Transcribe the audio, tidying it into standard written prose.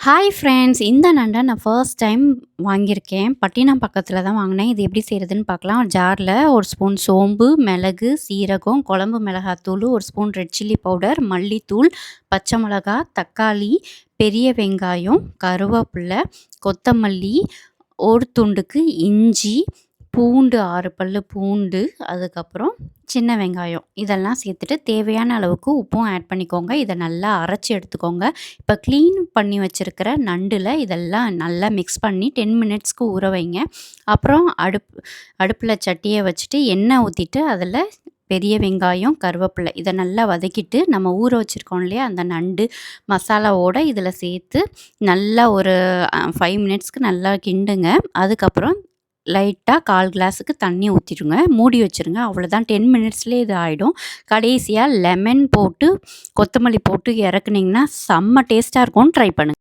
Hi friends! இந்த நண்ட நான் first time வாங்கியிருக்கேன். பட்டினம் பக்கத்தில தான் வாங்கினேன். இது எப்படி செய்றதுன்னு பார்க்கலாம். ஜார்ல 1 ஸ்பூன் சோம்பு, மிளகு, சீரகம், குழம்பு மிளகாத்தூளு, 1 ஸ்பூன் ரெட் சில்லி பவுடர், மல்லித்தூள், பச்சை மிளகா, தக்காளி, பெரிய வெங்காயம், கருவேப்பில, கொத்தமல்லி, ஒரு துண்டுக்கு இஞ்சி, பூண்டு 6 பல்லு பூண்டு, அதுக்கப்புறம் சின்ன வெங்காயம் இதெல்லாம் சேர்த்துட்டு தேவையான அளவுக்கு உப்பும் ஆட் பண்ணிக்கோங்க. இத நல்லா அரைச்சு எடுத்துக்கோங்க. இப்போ க்ளீன் பண்ணி வச்சிருக்கிற நண்டுல இதெல்லாம் நல்லா மிக்ஸ் பண்ணி 10 மினிட்ஸ்க்கு ஊற வைங்க. அப்புறம் அடுப்புல சட்டிய வச்சுட்டு எண்ணெய் ஊத்திட்டு அதில பெரிய வெங்காயம், கருவேப்பிலை இத நல்லா வதக்கிட்டு நம்ம ஊற வச்சிருக்கோம் இல்லையா, அந்த நண்டு மசாலாவோட இதில சேர்த்து நல்லா ஒரு 5 மினிட்ஸ்க்கு நல்லா கிண்டுங்க. அதுக்கப்புறம் லைட்டா 1/4 கிளாஸுக்கு தண்ணி ஊத்திடுங்க. மூடி வச்சுருங்க. அவ்வளோதான் 10 மினிட்ஸ்லேயே இது ஆயிடும். கடைசியா லெமன் போட்டு, கொத்தமல்லி போட்டு இறக்குனீங்கன்னா செம்ம டேஸ்ட்டா இருக்கும். ட்ரை பண்ணுங்க.